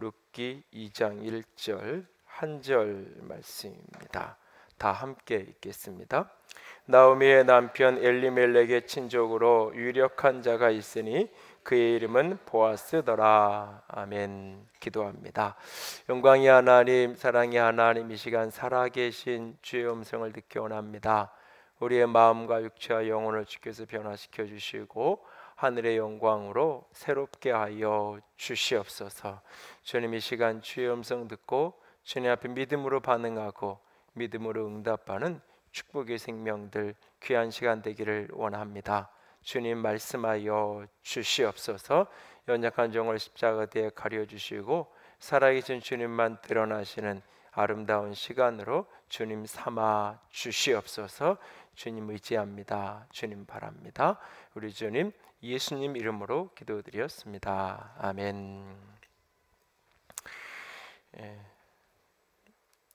룻기 2장 1절 한 절 말씀입니다. 다 함께 읽겠습니다. 나오미의 남편 엘리멜렉의 친족으로 유력한 자가 있으니 그의 이름은 보아스더라. 아멘. 기도합니다. 영광이 하나님, 사랑이 하나님, 이 시간 살아계신 주의 음성을 듣기 원합니다. 우리의 마음과 육체와 영혼을 주께서 변화시켜 주시고 하늘의 영광으로 새롭게 하여 주시옵소서. 주님, 이 시간 주의 음성 듣고 주님 앞에 믿음으로 반응하고 믿음으로 응답하는 축복의 생명들 귀한 시간 되기를 원합니다. 주님 말씀하여 주시옵소서. 연약한 종을 십자가대에 가려주시고 살아계신 주님만 드러나시는 아름다운 시간으로 주님 삼아 주시옵소서. 주님 의지합니다. 주님 바랍니다. 우리 주님 예수님 이름으로 기도드렸습니다. 아멘.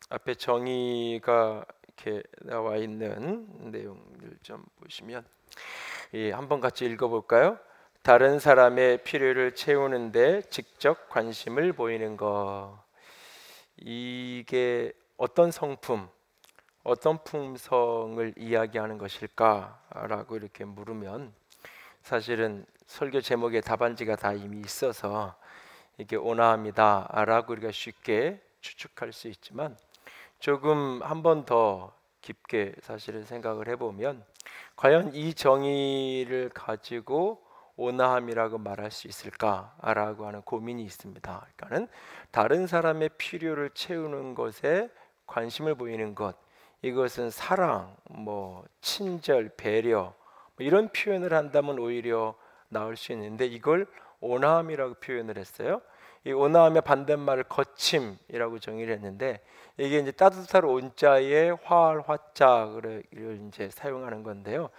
앞에 정의가 이렇게 나와 있는 내용들 좀 보시면 한번 같이 읽어볼까요? 다른 사람의 필요를 채우는데 직접 관심을 보이는 것. 이게 어떤 성품, 어떤 품성을 이야기하는 것일까라고 이렇게 물으면 사실은 설교 제목에 답안지가 다 이미 있어서 이게 온화함이다라고 우리가 쉽게 추측할 수 있지만 조금 한 번 더 깊게 사실은 생각을 해보면 과연 이 정의를 가지고 온화함이라고 말할 수 있을까라고 하는 고민이 있습니다. 그러니까는 다른 사람의 필요를 채우는 것에 관심을 보이는 것, 이것은 사랑, 친절, 배려 이런 표현을 한다면 오히려 나올 수 있는데 이걸 온화함이라고 표현을 했어요. 이 온화함의 반대말을 거침이라고 정의를 했는데 이게 이제 따뜻할 온자에 화할 화자를 이제 사용하는 건데요.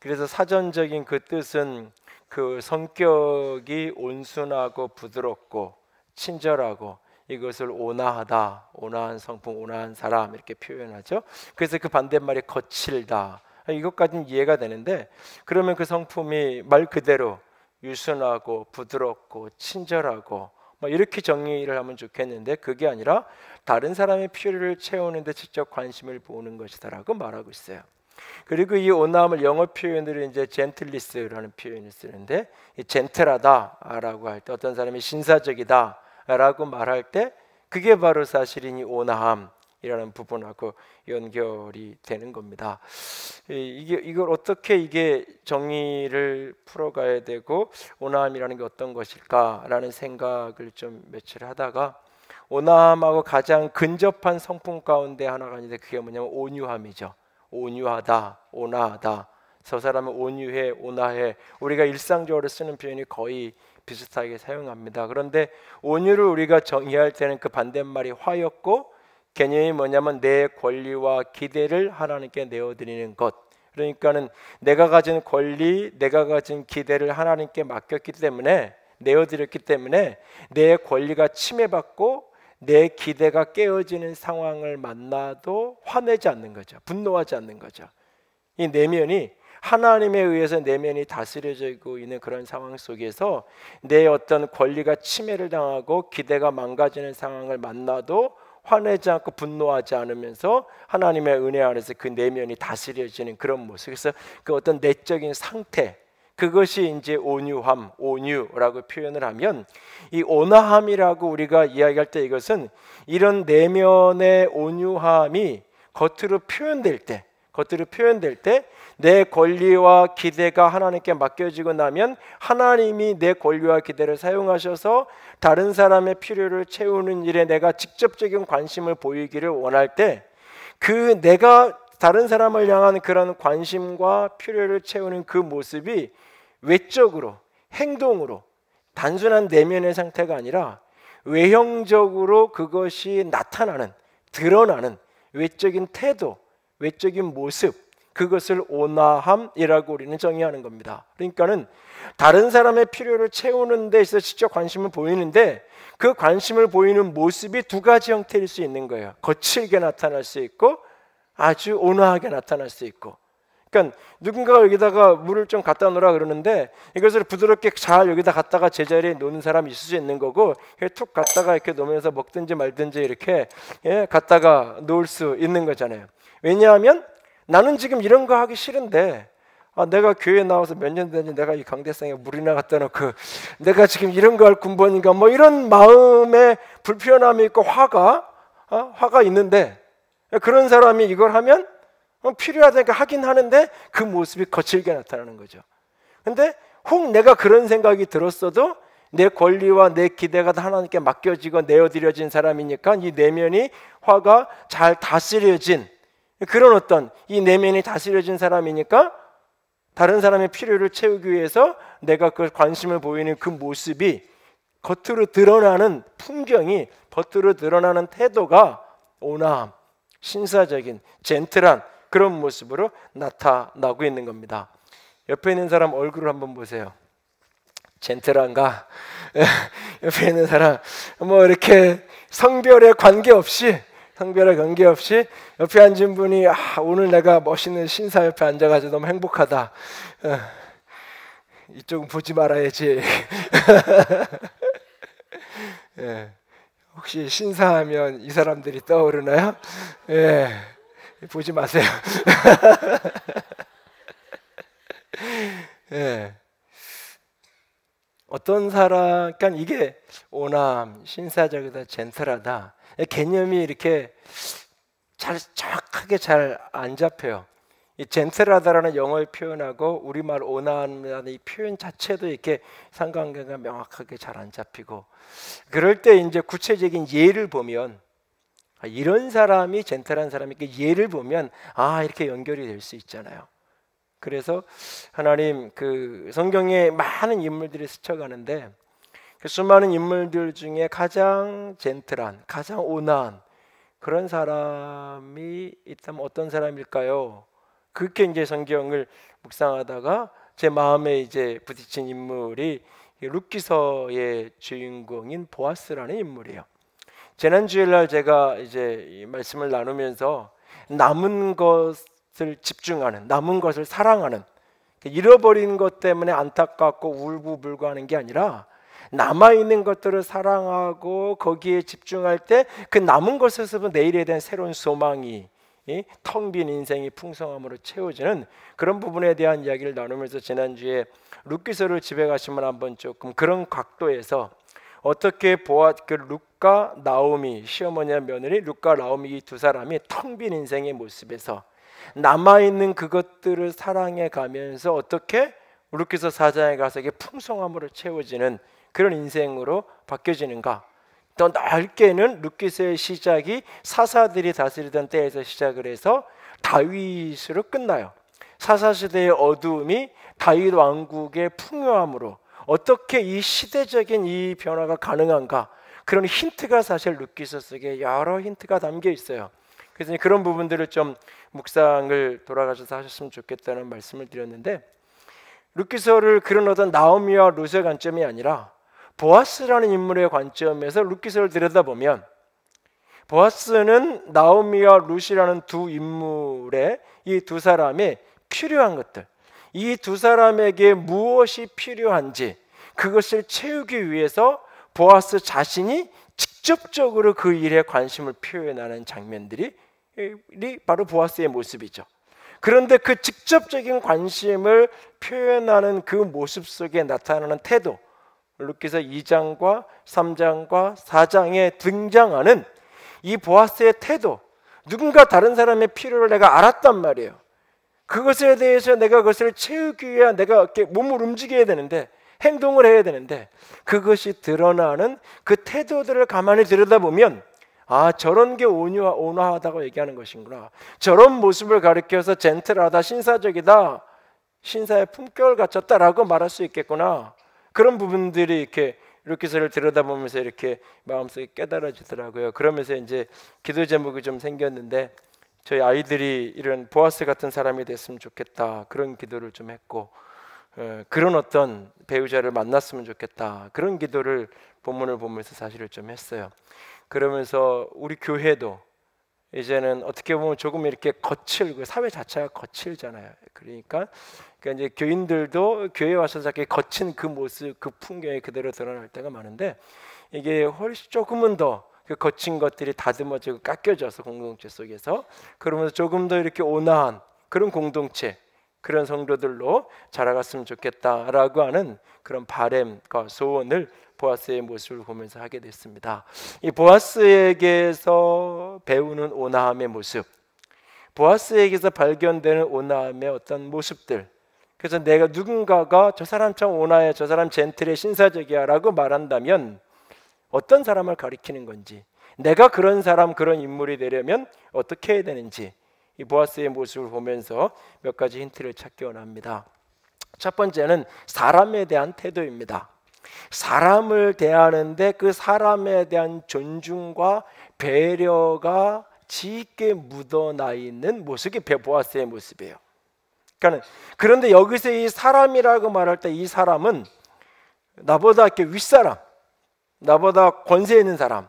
그래서 사전적인 그 뜻은 그 성격이 온순하고 부드럽고 친절하고 이것을 온화하다, 온화한 성품, 온화한 사람 이렇게 표현하죠. 그래서 그 반대말이 거칠다. 이것까지는 이해가 되는데 그러면 그 성품이 말 그대로 유순하고 부드럽고 친절하고 이렇게 정의를 하면 좋겠는데 그게 아니라 다른 사람의 필요를 채우는데 직접 관심을 보는 것이다라고 말하고 있어요. 그리고 이 온화함을 영어 표현으로 이제 젠틀리스라는 표현을 쓰는데 이 젠틀하다라고 할 때 어떤 사람이 신사적이다라고 말할 때 그게 바로 사실은 이 온화함이라는 부분하고 연결이 되는 겁니다. 이걸 어떻게 이게 정의를 풀어가야 되고 온화함이라는 게 어떤 것일까라는 생각을 좀 며칠 하다가 온화함하고 가장 근접한 성품 가운데 하나가 있는데 그게 뭐냐면 온유함이죠. 온유하다, 온화하다. 저 사람은 온유해, 온화해. 우리가 일상적으로 쓰는 표현이 거의 비슷하게 사용합니다. 그런데 온유를 우리가 정의할 때는 그 반대말이 화였고 개념이 뭐냐면 내 권리와 기대를 하나님께 내어드리는 것. 그러니까는 내가 가진 권리, 내가 가진 기대를 하나님께 맡겼기 때문에 내어드렸기 때문에 내 권리가 침해받고 내 기대가 깨어지는 상황을 만나도 화내지 않는 거죠. 분노하지 않는 거죠. 이 내면이 하나님에 의해서 내면이 다스려지고 있는 그런 상황 속에서 내 어떤 권리가 침해를 당하고 기대가 망가지는 상황을 만나도 화내지 않고 분노하지 않으면서 하나님의 은혜 안에서 그 내면이 다스려지는 그런 모습. 그래서 그 어떤 내적인 상태, 그것이 이제 온유함, 온유라고 표현을 하면 이 온화함이라고 우리가 이야기할 때 이것은 이런 내면의 온유함이 겉으로 표현될 때 내 권리와 기대가 하나님께 맡겨지고 나면 하나님이 내 권리와 기대를 사용하셔서 다른 사람의 필요를 채우는 일에 내가 직접적인 관심을 보이기를 원할 때 그 내가 다른 사람을 향한 그런 관심과 필요를 채우는 그 모습이 외적으로, 행동으로 단순한 내면의 상태가 아니라 외형적으로 그것이 나타나는, 드러나는 외적인 태도, 외적인 모습, 그것을 온화함이라고 우리는 정의하는 겁니다. 그러니까는 다른 사람의 필요를 채우는 데 있어서 직접 관심을 보이는데 그 관심을 보이는 모습이 두 가지 형태일 수 있는 거예요. 거칠게 나타날 수 있고 아주 온화하게 나타날 수 있고 그러니까 누군가가 여기다가 물을 좀 갖다 놓으라 그러는데 이것을 부드럽게 잘 여기다 갖다가 제자리에 놓는 사람이 있을 수 있는 거고, 툭 갖다가 이렇게 놓으면서 먹든지 말든지 이렇게 갖다가 놓을 수 있는 거잖아요. 왜냐하면 나는 지금 이런 거 하기 싫은데 내가 교회 나와서 몇 년 됐는지 내가 이 강대상에 물이나 갖다 놓고 내가 지금 이런 거 할 군번인가, 뭐 이런 마음에 불편함이 있고 화가 있는데, 그런 사람이 이걸 하면 필요하다니까 하긴 하는데 그 모습이 거칠게 나타나는 거죠. 근데 혹 내가 그런 생각이 들었어도 내 권리와 내 기대가 다 하나님께 맡겨지고 내어드려진 사람이니까 이 내면이 화가 잘 다스려진 그런 어떤 이 내면이 다스려진 사람이니까 다른 사람의 필요를 채우기 위해서 내가 그 관심을 보이는 그 모습이 겉으로 드러나는 풍경이, 겉으로 드러나는 태도가 온화함, 신사적인 젠틀한 그런 모습으로 나타나고 있는 겁니다. 옆에 있는 사람 얼굴을 한번 보세요. 젠틀한가? 옆에 있는 사람 뭐 이렇게 성별에 관계없이 옆에 앉은 분이 오늘 내가 멋있는 신사 옆에 앉아가지고 너무 행복하다. 이쪽은 보지 말아야지. 혹시 신사하면 이 사람들이 떠오르나요? 보지 마세요. 어떤 사람, 그러니까 이게 온함, 신사적이다, 젠틀하다 개념이 이렇게 정확하게 잘 안 잡혀요. 이 젠틀하다라는 영어의 표현하고 우리말 온화함이라는 이 표현 자체도 이렇게 상관관계가 명확하게 잘 안 잡히고, 그럴 때 이제 구체적인 예를 보면 이런 사람이 젠틀한 사람이니까 예를 보면 이렇게 연결이 될 수 있잖아요. 그래서 하나님 그 성경에 많은 인물들이 스쳐가는데 그 수많은 인물들 중에 가장 젠틀한, 가장 온화한 그런 사람이 있다면 어떤 사람일까요? 그렇게 이제 성경을 묵상하다가 제 마음에 이제 부딪힌 인물이 룻기서의 주인공인 보아스라는 인물이에요. 지난 주일날 제가 이제 이 말씀을 나누면서 남은 것을 집중하는, 남은 것을 사랑하는, 잃어버린 것 때문에 안타깝고 울고불고하는 게 아니라 남아있는 것들을 사랑하고 거기에 집중할 때 그 남은 것에서 내일에 대한 새로운 소망이, 텅 빈 인생이 풍성함으로 채워지는 그런 부분에 대한 이야기를 나누면서 지난주에 룻기서를 집에 가시면 한번 조금 그런 각도에서 어떻게 그 룻과 나오미, 시어머니와 며느리 룻과 나오미 이 두 사람이 텅 빈 인생의 모습에서 남아있는 그것들을 사랑해 가면서 어떻게 룻기서 4장에 가서 이게 풍성함으로 채워지는 그런 인생으로 바뀌어지는가. 더 넓게는 룻기서의 시작이 사사들이 다스리던 때에서 시작을 해서 다윗으로 끝나요. 사사시대의 어두움이 다윗 왕국의 풍요함으로 어떻게 이 시대적인 이 변화가 가능한가, 그런 힌트가 사실 룻기서 속에 여러 힌트가 담겨 있어요. 그래서 그런 부분들을 좀 묵상을 돌아가셔서 하셨으면 좋겠다는 말씀을 드렸는데, 룻기서를 그런 어떤 나오미와 룻의 관점이 아니라 보아스라는 인물의 관점에서 룻기서를 들여다보면 보아스는 나오미와 룻이라는 두 인물의 이 두 사람의 필요한 것들, 이 두 사람에게 무엇이 필요한지 그것을 채우기 위해서 보아스 자신이 직접적으로 그 일에 관심을 표현하는 장면들이 바로 보아스의 모습이죠. 그런데 그 직접적인 관심을 표현하는 그 모습 속에 나타나는 태도, 룻기서 2장과 3장과 4장에 등장하는 이 보아스의 태도, 누군가 다른 사람의 필요를 내가 알았단 말이에요. 그것에 대해서 내가 그것을 채우기 위해 내가 이렇게 몸을 움직여야 되는데, 행동을 해야 되는데, 그것이 드러나는 그 태도들을 가만히 들여다보면 저런 게 온화하다고 얘기하는 것인구나, 저런 모습을 가리켜서 젠틀하다, 신사적이다, 신사의 품격을 갖췄다라고 말할 수 있겠구나. 그런 부분들이 이렇게 룻기서를 들여다보면서 이렇게 마음속에 깨달아지더라고요. 그러면서 이제 기도 제목이 좀 생겼는데, 저희 아이들이 이런 보아스 같은 사람이 됐으면 좋겠다, 그런 기도를 좀 했고, 그런 어떤 배우자를 만났으면 좋겠다, 그런 기도를 본문을 보면서 사실을 좀 했어요. 그러면서 우리 교회도 이제는 어떻게 보면 조금 이렇게 거칠고 사회 자체가 거칠잖아요. 그러니까 이제 교인들도 교회 와서 자기 거친 그 모습, 그 풍경이 그대로 드러날 때가 많은데 이게 훨씬 조금은 더 그 거친 것들이 다듬어지고 깎여져서 공동체 속에서 그러면서 조금 더 이렇게 온화한 그런 공동체, 그런 성도들로 자라갔으면 좋겠다라고 하는 그런 바램과 소원을 보아스의 모습을 보면서 하게 됐습니다. 이 보아스에게서 배우는 온화함의 모습, 보아스에게서 발견되는 온화함의 어떤 모습들, 그래서 내가 누군가가 저 사람 참 온화해, 저 사람 젠틀해, 신사적이야 라고 말한다면 어떤 사람을 가리키는 건지, 내가 그런 사람, 그런 인물이 되려면 어떻게 해야 되는지, 이 보아스의 모습을 보면서 몇 가지 힌트를 찾기 원합니다. 첫 번째는 사람에 대한 태도입니다. 사람을 대하는데 그 사람에 대한 존중과 배려가 짙게 묻어나 있는 모습이 보아스의 모습이에요. 그런데 여기서 이 사람이라고 말할 때 이 사람은 나보다 이렇게 윗사람, 나보다 권세 있는 사람,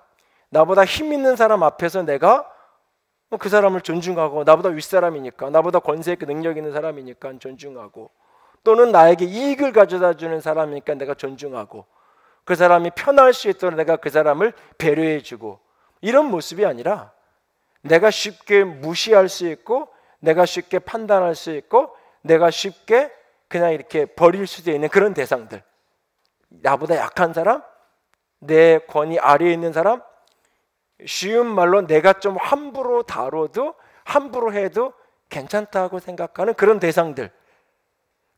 나보다 힘 있는 사람 앞에서 내가 그 사람을 존중하고, 나보다 윗사람이니까, 나보다 권세 있고 능력 있는 사람이니까 존중하고, 또는 나에게 이익을 가져다 주는 사람이니까 내가 존중하고, 그 사람이 편할 수 있도록 내가 그 사람을 배려해주고, 이런 모습이 아니라 내가 쉽게 무시할 수 있고, 내가 쉽게 판단할 수 있고, 내가 쉽게 그냥 이렇게 버릴 수도 있는 그런 대상들, 나보다 약한 사람, 내 권위 아래에 있는 사람, 쉬운 말로 내가 좀 함부로 다뤄도, 함부로 해도 괜찮다고 생각하는 그런 대상들.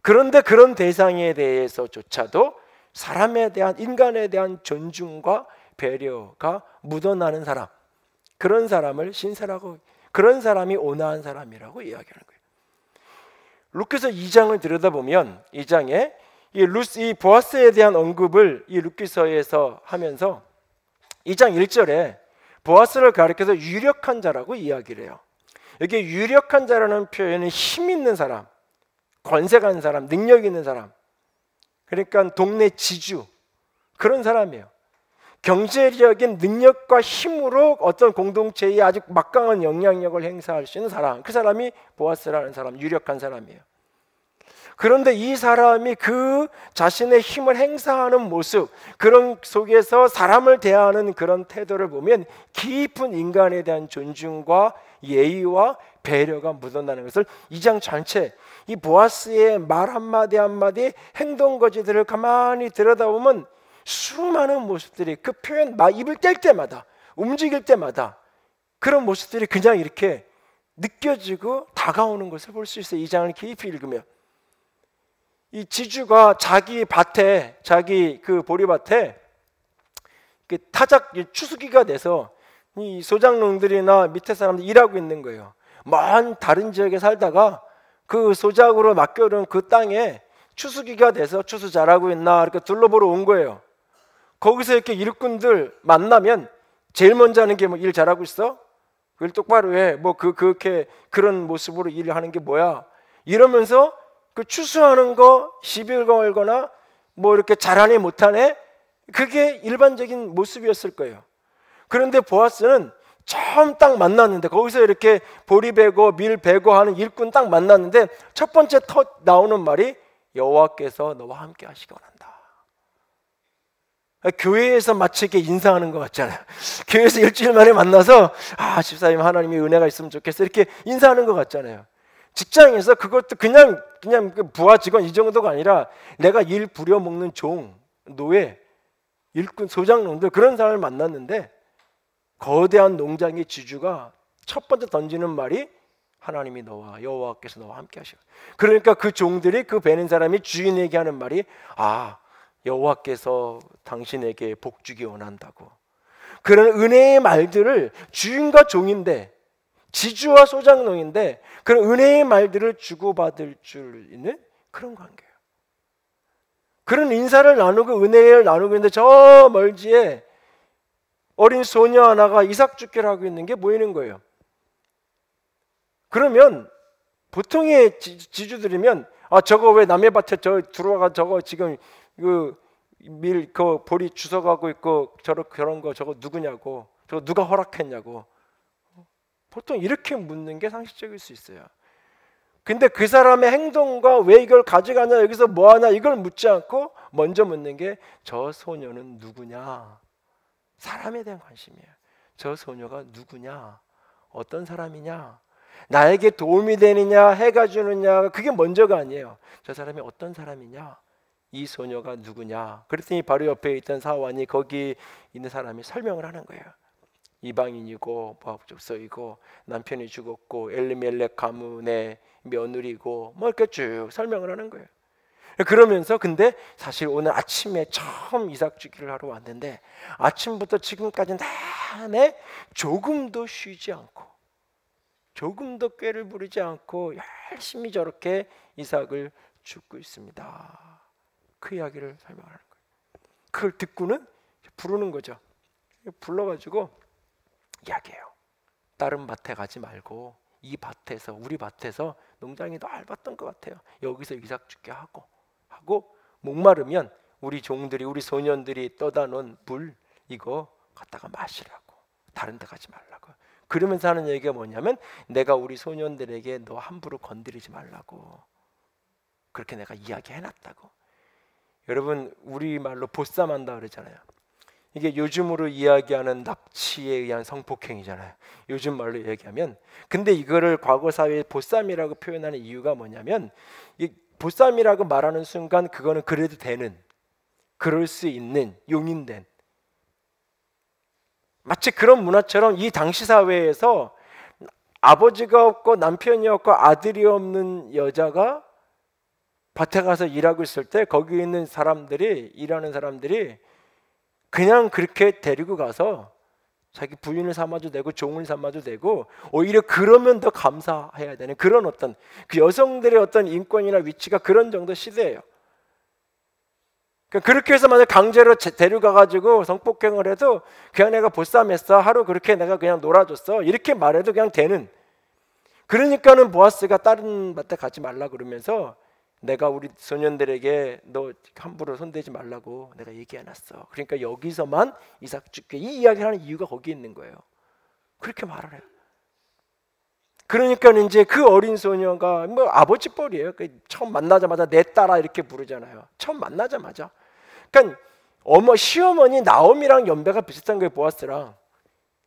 그런데 그런 대상에 대해서조차도 사람에 대한, 인간에 대한 존중과 배려가 묻어나는 사람, 그런 사람을 신사라고, 그런 사람이 온화한 사람이라고 이야기하는 거예요. 루카서 2장을 들여다보면 2장에 이 보아스에 대한 언급을 이 루카서에서 하면서 2장 1절에 보아스를 가리켜서 유력한 자라고 이야기를 해요. 여기 유력한 자라는 표현은 힘 있는 사람, 권세가 있는 사람, 능력 있는 사람, 그러니까 동네 지주, 그런 사람이에요. 경제적인 능력과 힘으로 어떤 공동체에 아주 막강한 영향력을 행사할 수 있는 사람, 그 사람이 보아스라는 사람, 유력한 사람이에요. 그런데 이 사람이 그 자신의 힘을 행사하는 모습, 그런 속에서 사람을 대하는 그런 태도를 보면 깊은 인간에 대한 존중과 예의와 배려가 묻어나는 것을 이 장 전체, 이 보아스의 말 한마디 한마디, 행동거지들을 가만히 들여다보면 수많은 모습들이, 그 표현 입을 뗄 때마다, 움직일 때마다 그런 모습들이 그냥 이렇게 느껴지고 다가오는 것을 볼 수 있어요. 이 장을 깊이 읽으면. 이 지주가 자기 밭에, 자기 그 보리밭에 타작 추수기가 돼서 이 소작농들이나 밑에 사람들 일하고 있는 거예요. 먼 다른 지역에 살다가 그 소작으로 맡겨놓은 그 땅에 추수기가 돼서 추수 잘하고 있나 이렇게 둘러보러 온 거예요. 거기서 이렇게 일꾼들 만나면 제일 먼저 하는 게 뭐 일 잘하고 있어? 일 똑바로 해. 뭐 그렇게 그런 모습으로 일을 하는 게 뭐야? 이러면서 그 추수하는 거 시비 걸거나 뭐 이렇게 잘하네 못하네, 그게 일반적인 모습이었을 거예요. 그런데 보아스는 처음 딱 만났는데, 거기서 이렇게 보리 베고 밀 베고 하는 일꾼 딱 만났는데 첫 번째 나오는 말이 여호와께서 너와 함께 하시기 원한다. 교회에서 마치 이렇게 인사하는 것 같잖아요. 교회에서 일주일 만에 만나서 집사님 하나님의 은혜가 있으면 좋겠어 이렇게 인사하는 것 같잖아요. 직장에서 그것도 그냥 부하 직원 이 정도가 아니라 내가 일 부려먹는 종, 노예, 일꾼, 소장농들, 그런 사람을 만났는데 거대한 농장의 지주가 첫 번째 던지는 말이 하나님이 너와, 여호와께서 너와 함께 하시고, 그러니까 그 종들이, 그 베는 사람이 주인에게 하는 말이 여호와께서 당신에게 복 주기 원한다고. 그런 은혜의 말들을, 주인과 종인데, 지주와 소작농인데 그런 은혜의 말들을 주고받을 줄 있는 그런 관계예요. 그런 인사를 나누고 은혜를 나누고 있는데 저 멀지에 어린 소녀 하나가 이삭죽기를 하고 있는 게 보이는 거예요. 그러면 보통의 지주들이면 저거 왜 남의 밭에 들어와가 저거 지금 그 보리 주워가고 있고 저런 거 저거 누구냐고, 저거 누가 허락했냐고. 보통 이렇게 묻는 게 상식적일 수 있어요. 근데 그 사람의 행동과 왜 이걸 가져가냐, 여기서 뭐하냐, 이걸 묻지 않고 먼저 묻는 게 저 소녀는 누구냐. 사람에 대한 관심이에요. 저 소녀가 누구냐, 어떤 사람이냐, 나에게 도움이 되느냐, 해가 주느냐, 그게 먼저가 아니에요. 저 사람이 어떤 사람이냐, 이 소녀가 누구냐. 그랬더니 바로 옆에 있던 사환이, 거기 있는 사람이 설명을 하는 거예요. 이방인이고 모압족속이고 남편이 죽었고 엘리멜렉 가문의 며느리고 뭐 이렇게 쭉 설명을 하는 거예요. 그러면서 근데 사실 오늘 아침에 처음 이삭 주기를 하러 왔는데 아침부터 지금까지 내내 조금도 쉬지 않고 조금도 꾀를 부리지 않고 열심히 저렇게 이삭을 줍고 있습니다. 그 이야기를 설명하는 거예요. 그걸 듣고는 부르는 거죠. 불러가지고 이야기해요. 다른 밭에 가지 말고 이 밭에서, 우리 밭에서 농장이 넓었던 것 같아요. 여기서 이삭 죽게 하고 목마르면 우리 종들이, 우리 소년들이 떠다 놓은 물 이거 갖다가 마시라고, 다른 데 가지 말라고. 그러면서 하는 얘기가 뭐냐면 내가 우리 소년들에게 너 함부로 건드리지 말라고 그렇게 내가 이야기해놨다고. 여러분 우리말로 보쌈한다 그러잖아요. 이게 요즘으로 이야기하는 납치에 의한 성폭행이잖아요. 요즘 말로 얘기하면. 근데 이거를 과거 사회에 보쌈이라고 표현하는 이유가 뭐냐면 이 보쌈이라고 말하는 순간 그거는 그래도 되는, 그럴 수 있는, 용인된, 마치 그런 문화처럼 이 당시 사회에서 아버지가 없고 남편이 없고 아들이 없는 여자가 밭에 가서 일하고 있을 때 거기 있는 사람들이, 일하는 사람들이 그냥 그렇게 데리고 가서 자기 부인을 삼아도 되고 종을 삼아도 되고 오히려 그러면 더 감사해야 되는 그런 어떤 그 여성들의 어떤 인권이나 위치가 그런 정도 시대예요. 그렇게 해서 만약 강제로 데려가가지고 성폭행을 해도 그냥 내가 보쌈했어, 하루 그렇게 내가 그냥 놀아줬어, 이렇게 말해도 그냥 되는. 그러니까는 보아스가 다른 밭에 가지 말라 그러면서 내가 우리 소년들에게 너 함부로 손대지 말라고 내가 얘기해놨어. 그러니까 여기서만 이삭 죽게, 이 이야기를 하는 이유가 거기 있는 거예요. 그렇게 말을 해요. 그러니까 이제 그 어린 소녀가 뭐 아버지 뻘이에요. 처음 만나자마자 내 딸아 이렇게 부르잖아요. 처음 만나자마자. 그러니까 시어머니 나옴이랑 연배가 비슷한 거예요. 보아스랑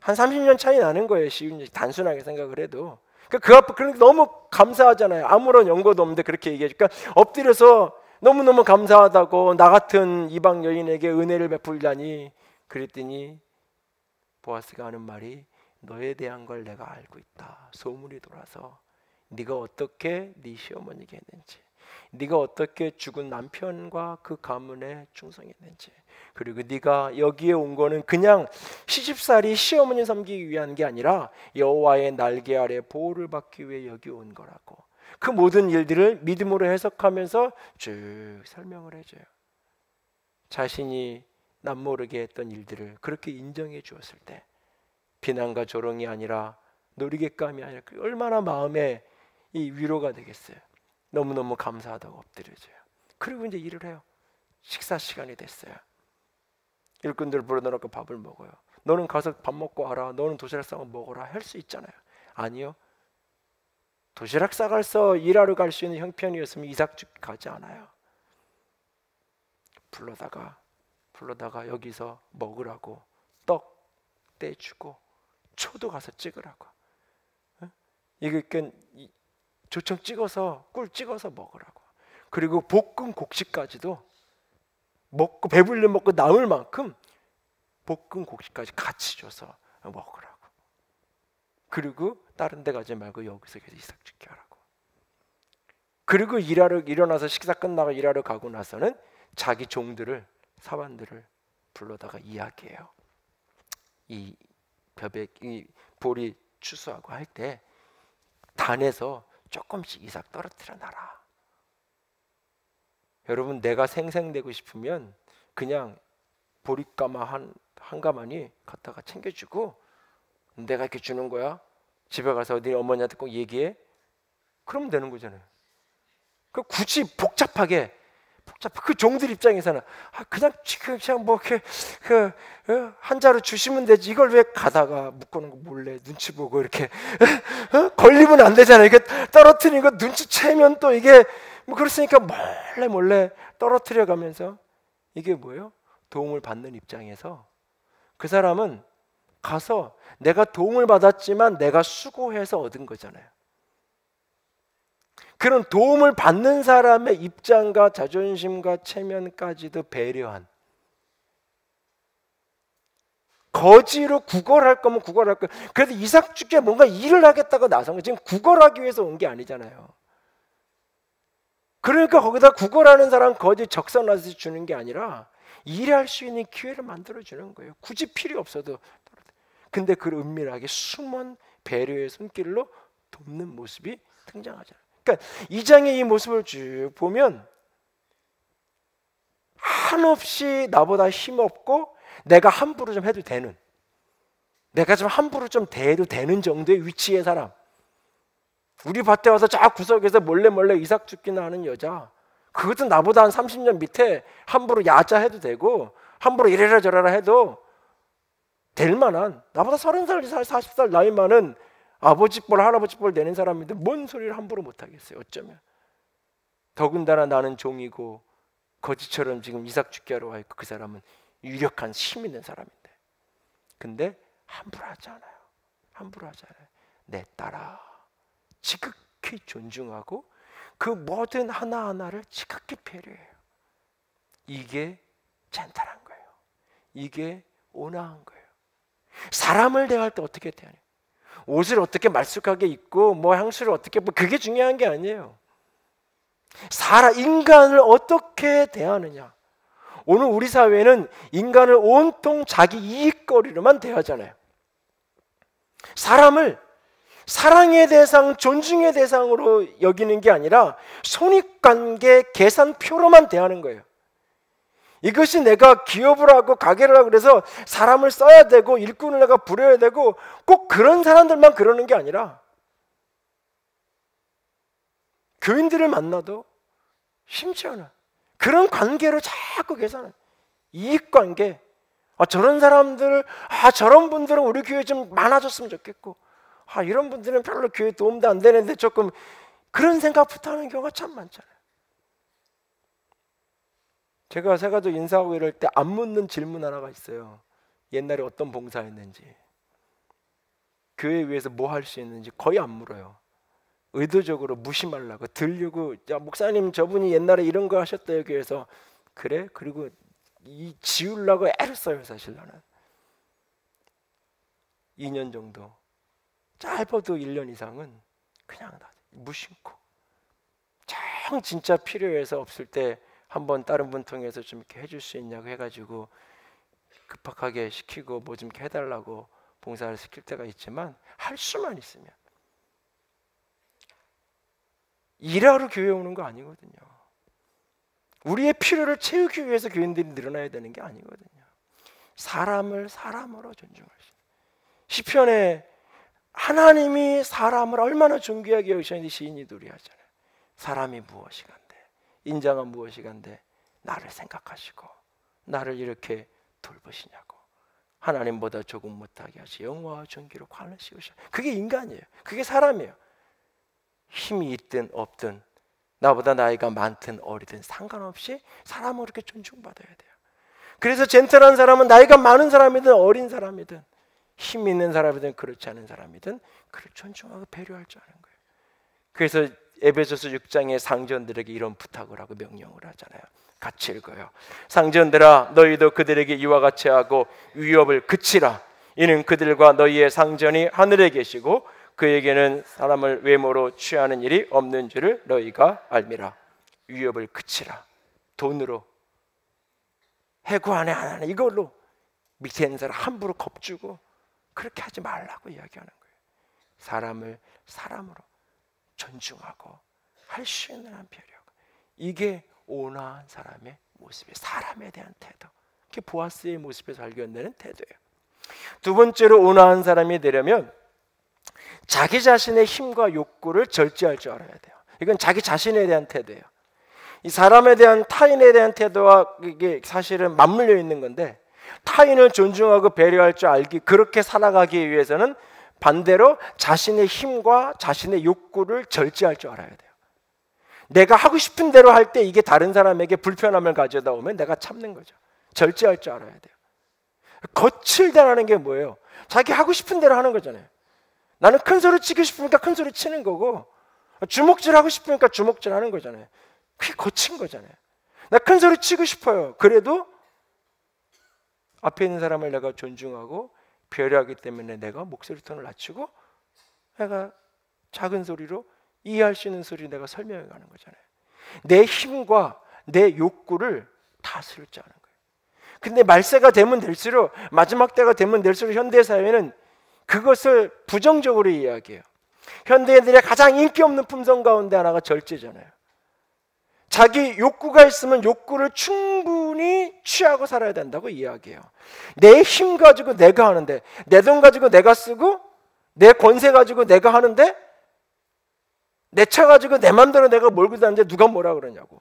한 30년 차이 나는 거예요. 단순하게 생각을 해도. 그 앞에 그러니까 너무 감사하잖아요. 아무런 연고도 없는데 그렇게 얘기해 주니까 엎드려서 너무너무 감사하다고, 나 같은 이방 여인에게 은혜를 베풀다니. 그랬더니 보아스가 하는 말이 너에 대한 걸 내가 알고 있다. 소문이 돌아서 네가 어떻게 네 시어머니에게 했는지, 네가 어떻게 죽은 남편과 그 가문에 충성했는지, 그리고 네가 여기에 온 거는 그냥 시집살이 시어머니 섬기기 위한 게 아니라 여호와의 날개 아래 보호를 받기 위해 여기 온 거라고. 그 모든 일들을 믿음으로 해석하면서 쭉 설명을 해줘요. 자신이 남모르게 했던 일들을 그렇게 인정해 주었을 때 비난과 조롱이 아니라 놀이객감이 아니라 얼마나 마음에 이 위로가 되겠어요. 너무너무 감사하다고 엎드려져요. 그리고 이제 일을 해요. 식사 시간이 됐어요. 일꾼들 불러놓고 밥을 먹어요. 너는 가서 밥 먹고 와라, 너는 도시락 싸고 먹어라 할 수 있잖아요. 아니요. 도시락 싸가서 일하러 갈 수 있는 형편이었으면 이삭 가지 않아요. 불러다가 여기서 먹으라고 떡 떼주고 초도 가서 찍으라고. 이게 조청 찍어서, 꿀 찍어서 먹으라고. 그리고 볶은 곡식까지도 먹고 배불리 먹고 남을 만큼 볶은 곡식까지 같이 줘서 먹으라고. 그리고 다른 데 가지 말고 여기서 계속 이삭 죽게 하라고. 그리고 일어나서 식사 끝나고 일하러 가고 나서는 자기 종들을, 사환들을 불러다가 이야기해요. 이 볼이 추수하고 할 때 단에서 조금씩 이삭 떨어뜨려 놔라. 여러분 내가 생생되고 싶으면 그냥 보리까마 한 가마니 갖다가 챙겨주고 내가 이렇게 주는 거야. 집에 가서 네 어머니한테 꼭 얘기해. 그러면 되는 거잖아요. 굳이 복잡하게 복잡해. 그 종들 입장에서는 그냥 뭐 이렇게 한 자루 주시면 되지. 이걸 왜 가다가 묶어놓은 거 몰래 눈치 보고 이렇게 걸리면 안 되잖아요. 이게 떨어뜨리는 거 눈치채면 또 이게 뭐 그렇으니까 몰래 떨어뜨려 가면서 이게 뭐예요? 도움을 받는 입장에서 그 사람은 가서 내가 도움을 받았지만 내가 수고해서 얻은 거잖아요. 그런 도움을 받는 사람의 입장과 자존심과 체면까지도 배려한, 거지로 구걸할 거면 구걸할 거예요. 그래도 이삭 죽게 뭔가 일을 하겠다고 나선 거예요. 지금 구걸하기 위해서 온 게 아니잖아요. 그러니까 거기다 구걸하는 사람 거지 적선하듯이 주는 게 아니라 일할 수 있는 기회를 만들어 주는 거예요. 굳이 필요 없어도. 근데 그걸 은밀하게 숨은 배려의 손길로 돕는 모습이 등장하잖아요. 그러니까 이 장의 이 모습을 쭉 보면 한없이 나보다 힘없고 내가 함부로 좀 해도 되는, 내가 좀 함부로 좀 대해도 되는 정도의 위치의 사람, 우리 밭에 와서 저 구석에서 몰래 이삭 죽기나 하는 여자, 그것도 나보다 한 30년 밑에 함부로 야자해도 되고 함부로 이래라 저래라 해도 될 만한, 나보다 30살, 40살 나이 많은 아버지 뻘 할아버지 뻘 내는 사람인데 뭔 소리를 함부로 못하겠어요. 어쩌면 더군다나 나는 종이고 거지처럼 지금 이삭 죽게 하러 와 있고 그 사람은 유력한 힘 있는 사람인데, 근데 함부로 하지 않아요. 함부로 하지 않아요. 내 딸아 지극히 존중하고 그 모든 하나하나를 지극히 배려해요. 이게 젠틀한 거예요. 이게 온화한 거예요. 사람을 대할 때 어떻게 대하냐, 옷을 어떻게 말쑥하게 입고 뭐 향수를 어떻게, 뭐 그게 중요한 게 아니에요. 인간을 어떻게 대하느냐. 오늘 우리 사회는 인간을 온통 자기 이익거리로만 대하잖아요. 사람을 사랑의 대상, 존중의 대상으로 여기는 게 아니라 손익관계 계산표로만 대하는 거예요. 이것이 내가 기업을 하고 가게를 하고 그래서 사람을 써야 되고 일꾼을 내가 부려야 되고 꼭 그런 사람들만 그러는 게 아니라 교인들을 만나도 심지어는 그런 관계로 자꾸 계산을, 이익관계, 저런 사람들, 저런 분들은 우리 교회 좀 많아졌으면 좋겠고 이런 분들은 별로 교회 도움도 안 되는데 조금, 그런 생각부터 하는 경우가 참 많잖아요. 제가 새가족 인사하고 이럴 때 안 묻는 질문 하나가 있어요. 옛날에 어떤 봉사했는지, 교회 위해서 뭐 할 수 있는지 거의 안 물어요. 의도적으로 무심하려고, 들려고, 야 목사님 저분이 옛날에 이런 거 하셨대요 교회에서. 그래? 그리고 지우려고 애를 써요. 사실 나는 2년 정도, 짧아도 1년 이상은 그냥 무심코, 정 진짜 필요해서 없을 때 한번 다른 분 통해서 좀 이렇게 해줄 수 있냐고 해가지고 급하게 시키고 뭐 좀 이렇게 해달라고 봉사를 시킬 때가 있지만, 할 수만 있으면, 일하러 교회 오는 거 아니거든요. 우리의 필요를 채우기 위해서 교인들이 늘어나야 되는 게 아니거든요. 사람을 사람으로 존중할 수 있는, 시편에 하나님이 사람을 얼마나 존귀하게 여기셨는지 시인이 노래하잖아요. 사람이 무엇이간데, 인자가 무엇이간데 나를 생각하시고 나를 이렇게 돌보시냐고. 하나님보다 조금 못하게 하시 영화와 존귀로 관을 씌우셔. 그게 인간이에요. 그게 사람이에요. 힘이 있든 없든, 나보다 나이가 많든 어리든 상관없이 사람을 그렇게 존중받아야 돼요. 그래서 젠틀한 사람은 나이가 많은 사람이든 어린 사람이든 힘 있는 사람이든 그렇지 않은 사람이든 그를 존중하고 배려할 줄 아는 거예요. 그래서 에베소서 6장의 상전들에게 이런 부탁을 하고 명령을 하잖아요. 같이 읽어요. 상전들아 너희도 그들에게 이와 같이 하고 위협을 그치라. 이는 그들과 너희의 상전이 하늘에 계시고 그에게는 사람을 외모로 취하는 일이 없는 줄을 너희가 알미라. 위협을 그치라. 돈으로, 해고 안 하네 이걸로 밑에 있는 사람 함부로 겁주고 그렇게 하지 말라고 이야기하는 거예요. 사람을 사람으로 존중하고 할 수 있는 한 배려, 이게 온화한 사람의 모습이에요. 사람에 대한 태도, 그게 보아스의 모습에서 발견되는 태도예요. 두 번째로 온화한 사람이 되려면 자기 자신의 힘과 욕구를 절제할 줄 알아야 돼요. 이건 자기 자신에 대한 태도예요. 이 사람에 대한 타인에 대한 태도와 이게 사실은 맞물려 있는 건데, 타인을 존중하고 배려할 줄 알기, 그렇게 살아가기 위해서는 반대로 자신의 힘과 자신의 욕구를 절제할 줄 알아야 돼요. 내가 하고 싶은 대로 할 때 이게 다른 사람에게 불편함을 가져다 오면 내가 참는 거죠. 절제할 줄 알아야 돼요. 거칠다라는 게 뭐예요? 자기 하고 싶은 대로 하는 거잖아요. 나는 큰 소리 치고 싶으니까 큰 소리 치는 거고, 주먹질 하고 싶으니까 주먹질 하는 거잖아요. 그게 거친 거잖아요. 나 큰 소리 치고 싶어요. 그래도 앞에 있는 사람을 내가 존중하고 배려하기 때문에 내가 목소리 톤을 낮추고 내가 작은 소리로 이해할 수 있는 소리 내가 설명해 가는 거잖아요. 내 힘과 내 욕구를 다스릴 줄 아는 거예요. 근데 말세가 되면 될수록, 마지막 때가 되면 될수록 현대 사회는 그것을 부정적으로 이야기해요. 현대인들의 가장 인기 없는 품성 가운데 하나가 절제잖아요. 자기 욕구가 있으면 욕구를 충분히 취하고 살아야 된다고 이야기해요. 내 힘 가지고 내가 하는데, 내 돈 가지고 내가 쓰고, 내 권세 가지고 내가 하는데, 내 차 가지고 내 맘대로 내가 몰고 다니는데 누가 뭐라 그러냐고.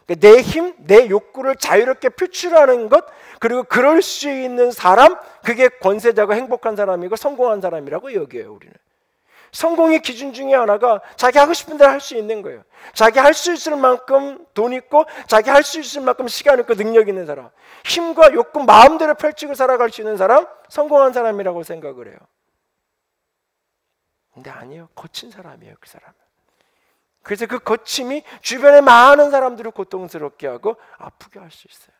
내 힘, 내 욕구를 자유롭게 표출하는 것, 그리고 그럴 수 있는 사람, 그게 권세자고 행복한 사람이고 성공한 사람이라고 여겨요. 우리는 성공의 기준 중에 하나가 자기 하고 싶은 대로 할 수 있는 거예요. 자기 할 수 있을 만큼 돈 있고, 자기 할 수 있을 만큼 시간 있고 능력 있는 사람, 힘과 욕구 마음대로 펼치고 살아갈 수 있는 사람, 성공한 사람이라고 생각을 해요. 근데 아니에요. 거친 사람이에요, 그 사람은. 그래서 그 거침이 주변의 많은 사람들을 고통스럽게 하고 아프게 할 수 있어요.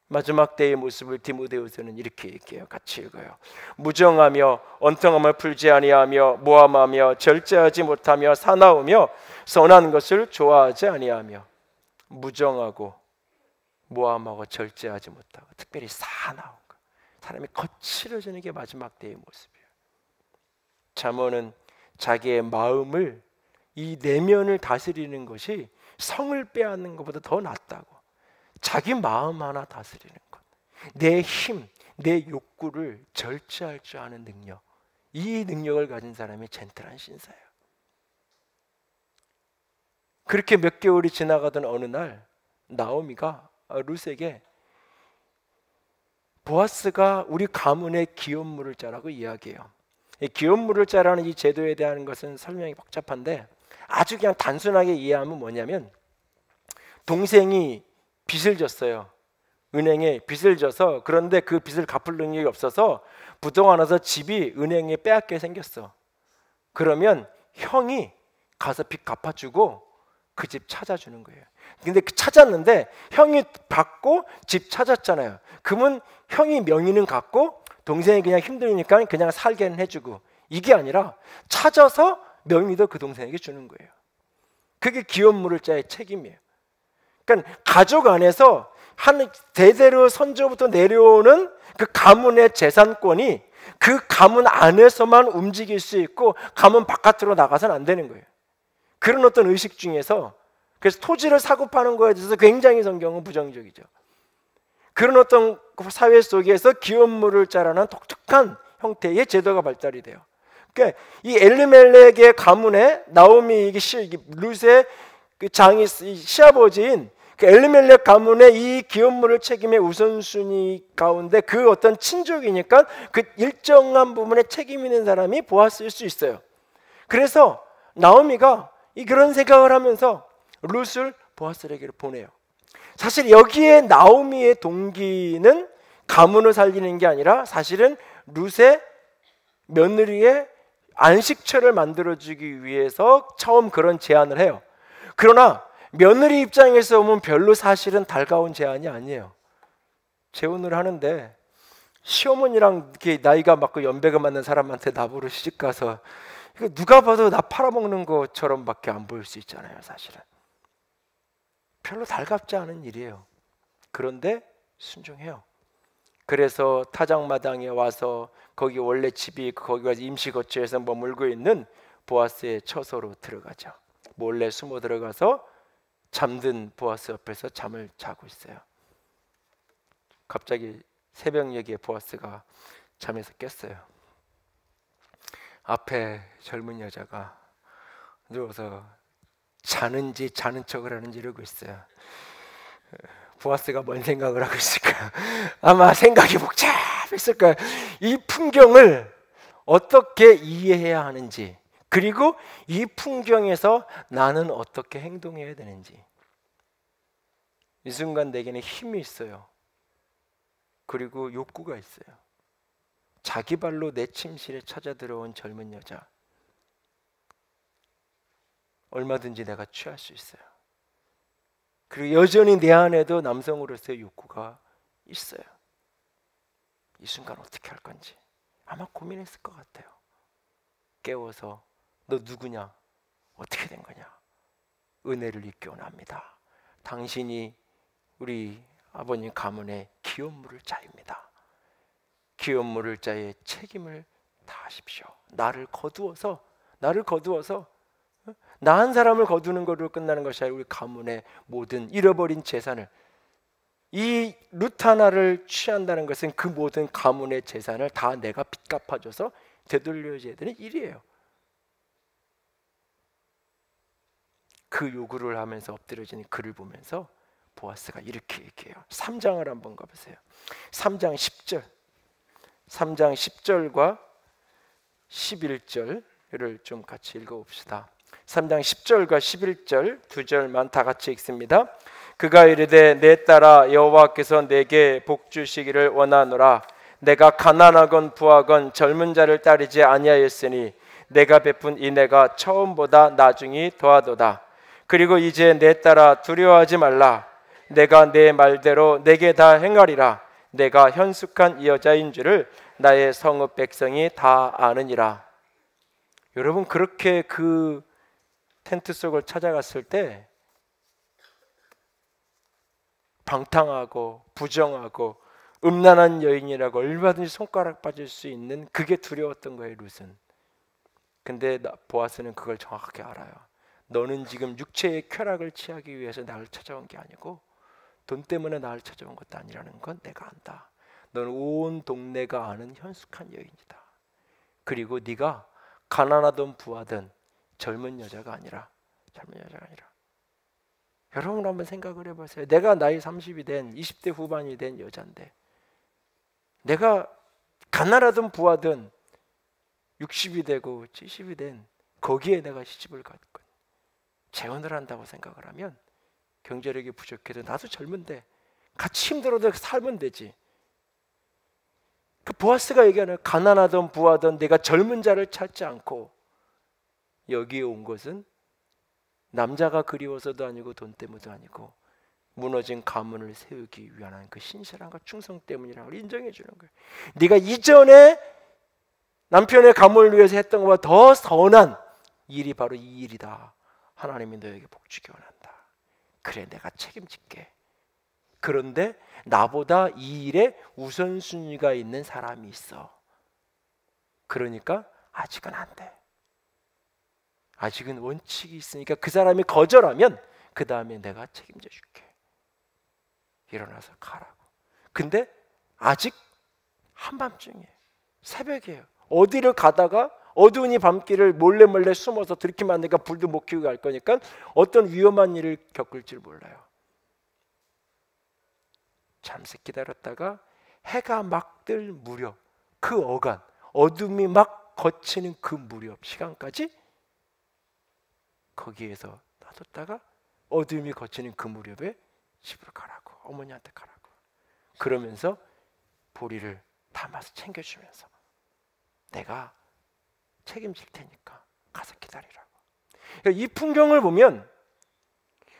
마지막 때의 모습을 디모데후서는 이렇게 얘기해요. 같이 읽어요. 무정하며 언통함을 풀지 아니하며 모함하며 절제하지 못하며 사나우며 선한 것을 좋아하지 아니하며. 무정하고 모함하고 절제하지 못하고, 특별히 사나운 것, 사람이 거칠어지는 게 마지막 때의 모습이에요. 잠언은 자기의 마음을, 이 내면을 다스리는 것이 성을 빼앗는 것보다 더 낫다고. 자기 마음 하나 다스리는 것, 내 힘, 내 욕구를 절제할 줄 아는 능력, 이 능력을 가진 사람이 젠틀한 신사예요. 그렇게 몇 개월이 지나가던 어느 날 나오미가 룻에게 보아스가 우리 가문의 기업물을 짜라고 이야기해요. 이 기업물을 짜라는 이 제도에 대한 것은 설명이 복잡한데, 아주 그냥 단순하게 이해하면 뭐냐면, 동생이 빚을 졌어요. 은행에 빚을 져서, 그런데 그 빚을 갚을 능력이 없어서 부도가 나서 집이 은행에 빼앗게 생겼어. 그러면 형이 가서 빚 갚아주고 그 집 찾아주는 거예요. 근데 찾았는데 형이 받고 집 찾았잖아요. 그러면 형이 명의는 갖고 동생이 그냥 힘드니까 그냥 살게는 해주고, 이게 아니라 찾아서 명의도 그 동생에게 주는 거예요. 그게 기업물을 짜의 책임이에요. 그러니까 가족 안에서 한 대대로 선조부터 내려오는 그 가문의 재산권이 그 가문 안에서만 움직일 수 있고 가문 바깥으로 나가서는 안 되는 거예요. 그런 어떤 의식 중에서, 그래서 토지를 사고 파는 거에 대해서 굉장히 성경은 부정적이죠. 그런 어떤 사회 속에서 기업물을 짜라는 독특한 형태의 제도가 발달이 돼요. 그러니까 이 엘리멜렉의 가문에 나오미, 룻의 그 장이 시아버지인 그 엘리멜렉 가문의 이 기업물을 책임의 우선순위 가운데 그 어떤 친족이니까 그 일정한 부분에 책임 있는 사람이 보아스일 수 있어요. 그래서 나오미가 그런 생각을 하면서 룻을 보아스에게 보내요. 사실 여기에 나오미의 동기는 가문을 살리는 게 아니라 사실은 룻의 며느리의 안식처를 만들어주기 위해서 처음 그런 제안을 해요. 그러나 며느리 입장에서 보면 별로 사실은 달가운 제안이 아니에요. 재혼을 하는데 시어머니랑 이렇게 나이가 맞고 연배가 맞는 사람한테 나보러 시집가서, 이거 누가 봐도 나 팔아먹는 것처럼밖에 안 보일 수 있잖아요. 사실은 별로 달갑지 않은 일이에요. 그런데 순종해요. 그래서 타작마당에 와서 거기 원래 집이 거기가 임시거처에서 머물고 있는 보아스의 처소로 들어가죠. 몰래 숨어 들어가서 잠든 보아스 옆에서 잠을 자고 있어요. 갑자기 새벽녘에 보아스가 잠에서 깼어요. 앞에 젊은 여자가 누워서 자는지 자는 척을 하는지 이러고 있어요. 보아스가 뭔 생각을 하고 있을까요? 아마 생각이 복잡했을 거예요. 이 풍경을 어떻게 이해해야 하는지, 그리고 이 풍경에서 나는 어떻게 행동해야 되는지. 이 순간 내게는 힘이 있어요. 그리고 욕구가 있어요. 자기 발로 내 침실에 찾아 들어온 젊은 여자, 얼마든지 내가 취할 수 있어요. 그리고 여전히 내 안에도 남성으로서의 욕구가 있어요. 이 순간 어떻게 할 건지 아마 고민했을 것 같아요. 깨워서 너 누구냐? 어떻게 된 거냐? 은혜를 입기 원합니다. 당신이 우리 아버님 가문의 기업물을 자입니다. 기업물을 자의 책임을 다하십시오. 나를 거두어서 나 한 사람을 거두는 것으로 끝나는 것이 아니라 우리 가문의 모든 잃어버린 재산을, 이 룻 하나를 취한다는 것은 그 모든 가문의 재산을 다 내가 빚 갚아줘서 되돌려줘야 되는 일이에요. 그 요구를 하면서 엎드려지는 그를 보면서 보아스가 이렇게 얘기해요. 3장을 한번 가보세요. 3장 10절 3장 10절과 11절을 좀 같이 읽어봅시다. 3장 10절과 11절 두 절만 다 같이 읽습니다. 그가 이르되 내 딸아 여호와께서 내게 복 주시기를 원하노라. 내가 가난하건 부하건 젊은 자를 따르지 아니하였으니 내가 베푼 인애가 처음보다 나중이 더하도다. 그리고 이제 내 딸아 두려워하지 말라. 내가 내 말대로 내게 다 행하리라. 내가 현숙한 여자인 줄을 나의 성읍 백성이 다 아느니라. 여러분, 그렇게 그 텐트 속을 찾아갔을 때 방탕하고 부정하고 음란한 여인이라고 얼마든지 손가락 빠질 수 있는, 그게 두려웠던 거예요, 룻은. 근데 보아스는 그걸 정확하게 알아요. 너는 지금 육체의 쾌락을 취하기 위해서 나를 찾아온 게 아니고 돈 때문에 나를 찾아온 것도 아니라는 건 내가 안다. 너는 온 동네가 아는 현숙한 여인이다. 그리고 네가 가난하든 부하든 젊은 여자가 아니라. 여러분 한번 생각을 해보세요. 내가 나이 30이 된 20대 후반이 된 여잔데, 내가 가난하든 부하든 60이 되고 70이 된 거기에 내가 시집을 갔건 재혼을 한다고 생각을 하면, 경제력이 부족해도 나도 젊은데 같이 힘들어도 살면 되지. 그 보아스가 얘기하는 가난하든 부하든 내가 젊은 자를 찾지 않고 여기에 온 것은 남자가 그리워서도 아니고 돈 때문도 아니고 무너진 가문을 세우기 위한 그 신실함과 충성 때문이라고 인정해 주는 거예요. 네가 이전에 남편의 가문을 위해서 했던 것보다 더 선한 일이 바로 이 일이다. 하나님이 너에게 복 주기 원한다. 그래, 내가 책임질게. 그런데 나보다 이 일에 우선순위가 있는 사람이 있어. 그러니까 아직은 안 돼. 아직은 원칙이 있으니까 그 사람이 거절하면 그 다음에 내가 책임져 줄게. 일어나서 가라고. 근데 아직 한밤중이에요. 새벽이에요. 어디를 가다가 어두운 이 밤길을 몰래 숨어서 들키면 안 되니까 불도 못 켜고 갈 거니까 어떤 위험한 일을 겪을 줄 몰라요. 잠시 기다렸다가 해가 막 뜰 무렵, 그 어간, 어둠이 막 걷히는 그 무렵 시간까지 거기에서 놔뒀다가 어둠이 걷히는 그 무렵에 집으로 가라고, 어머니한테 가라고. 그러면서 보리를 담아서 챙겨주면서 내가 책임질 테니까 가서 기다리라고. 그러니까 이 풍경을 보면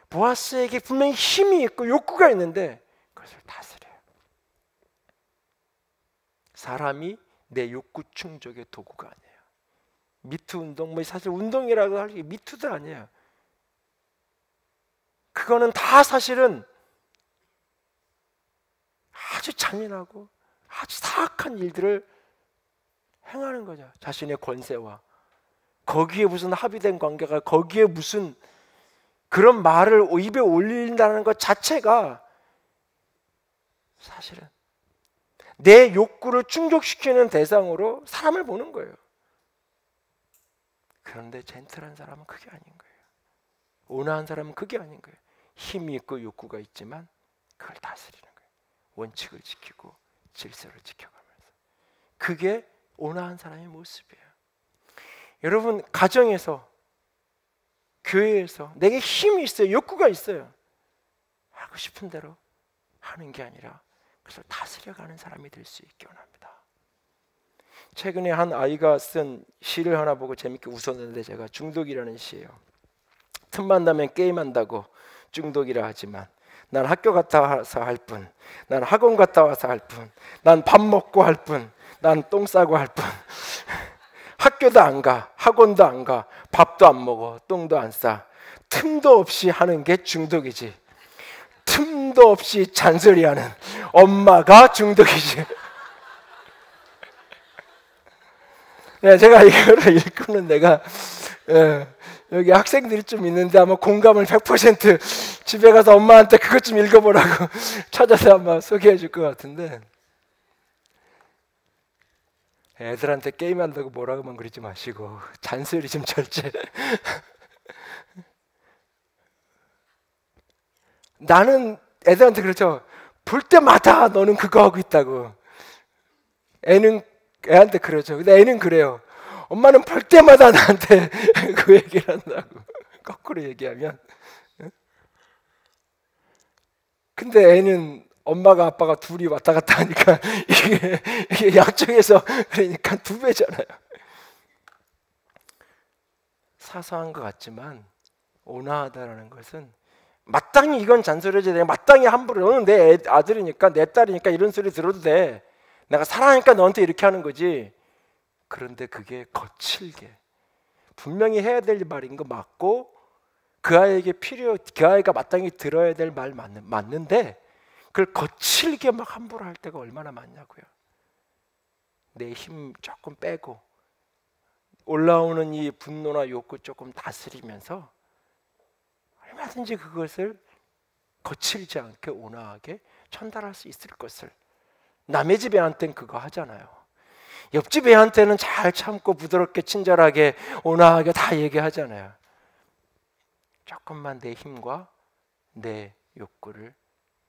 보아스에게 분명히 힘이 있고 욕구가 있는데 그것을 다스려요. 사람이 내 욕구 충족의 도구가 아니에요. 미투 운동, 뭐 사실 운동이라고 할 게 미투도 아니에요. 그거는 다 사실은 아주 잔인하고 아주 사악한 일들을 행하는 거죠. 자신의 권세와 거기에 무슨 합의된 관계가, 거기에 무슨 그런 말을 입에 올린다는 것 자체가 사실은 내 욕구를 충족시키는 대상으로 사람을 보는 거예요. 그런데 젠틀한 사람은 그게 아닌 거예요. 온화한 사람은 그게 아닌 거예요. 힘이 있고 욕구가 있지만 그걸 다스리는 거예요. 원칙을 지키고 질서를 지켜가면서. 그게 온화한 사람의 모습이에요. 여러분, 가정에서, 교회에서 내게 힘이 있어요. 욕구가 있어요. 하고 싶은 대로 하는 게 아니라 그것을 다스려가는 사람이 될 수 있기 원합니다. 최근에 한 아이가 쓴 시를 하나 보고 재밌게 웃었는데, 제가 중독이라는 시예요. 틈만 나면 게임한다고 중독이라 하지만 난 학교 갔다 와서 할 뿐, 난 학원 갔다 와서 할 뿐, 난 밥 먹고 할 뿐, 난 똥 싸고 할 뿐. 학교도 안 가, 학원도 안 가, 밥도 안 먹어, 똥도 안 싸. 틈도 없이 하는 게 중독이지. 틈도 없이 잔소리하는 엄마가 중독이지. 제가 이거를 읽고는 내가 여기 학생들이 좀 있는데 아마 공감을 100% 집에 가서 엄마한테 그것 좀 읽어보라고 찾아서 아마 소개해 줄 것 같은데, 애들한테 게임한다고 뭐라고만 그러지 마시고 잔소리 좀 절제. 나는 애들한테 그렇죠. 볼 때마다 너는 그거 하고 있다고. 애한테 그러죠. 근데 애는 그래요. 엄마는 볼 때마다 나한테 그 얘기를 한다고. 거꾸로 얘기하면. 근데 애는 엄마가 아빠가 둘이 왔다 갔다 하니까 이게 양쪽에서 그러니까 두 배잖아요. 사소한 것 같지만 온화하다라는 것은 마땅히 이건 잔소리지, 내가 마땅히 함부로 너는 내 아들이니까 내 딸이니까 이런 소리 들어도 돼, 내가 사랑하니까 너한테 이렇게 하는 거지. 그런데 그게 거칠게 분명히 해야 될 말인 거 맞고 그 아이에게 그 아이가 마땅히 들어야 될 말 맞는데 그걸 거칠게 막 함부로 할 때가 얼마나 많냐고요. 내 힘 조금 빼고 올라오는 이 분노나 욕구 조금 다스리면서 얼마든지 그것을 거칠지 않게 온화하게 전달할 수 있을 것을. 남의 집 애한테는 그거 하잖아요. 옆집 애한테는 잘 참고 부드럽게 친절하게 온화하게 다 얘기하잖아요. 조금만 내 힘과 내 욕구를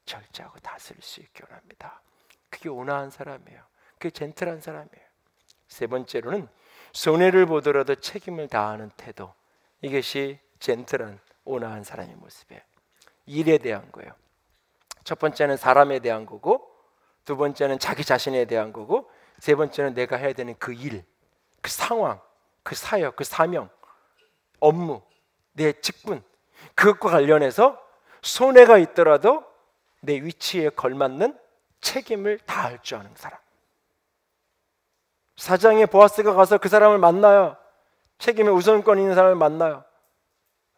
절제하고 다스릴 수 있기 원합니다. 그게 온화한 사람이에요. 그게 젠틀한 사람이에요. 세 번째로는 손해를 보더라도 책임을 다하는 태도. 이것이 젠틀한 온화한 사람의 모습이에요. 일에 대한 거예요. 첫 번째는 사람에 대한 거고, 두 번째는 자기 자신에 대한 거고, 세 번째는 내가 해야 되는 그 일, 그 상황, 그 사역, 그 사명, 업무, 내 직분, 그것과 관련해서 손해가 있더라도 내 위치에 걸맞는 책임을 다할 줄 아는 사람. 사장의 보아스가 가서 그 사람을 만나요. 책임의 우선권 있는 사람을 만나요.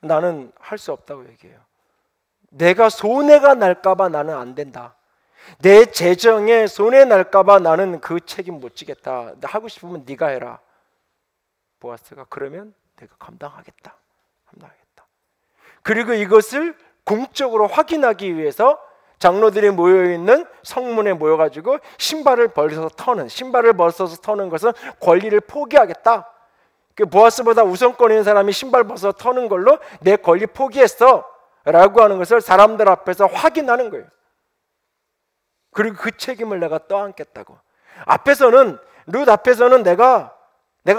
나는 할 수 없다고 얘기해요. 내가 손해가 날까 봐 나는 안 된다. 내 재정에 손해 날까 봐 나는 그 책임 못 지겠다. 하고 싶으면 네가 해라. 보아스가 그러면 내가 감당하겠다. 그리고 이것을 공적으로 확인하기 위해서 장로들이 모여있는 성문에 모여가지고 신발을 벗어서 터는 것은 권리를 포기하겠다. 그 보아스보다 우선권 있는 사람이 신발 벗어서 터는 걸로 내 권리 포기했어 라고 하는 것을 사람들 앞에서 확인하는 거예요. 그리고 그 책임을 내가 떠안겠다고. 룻 앞에서는 내가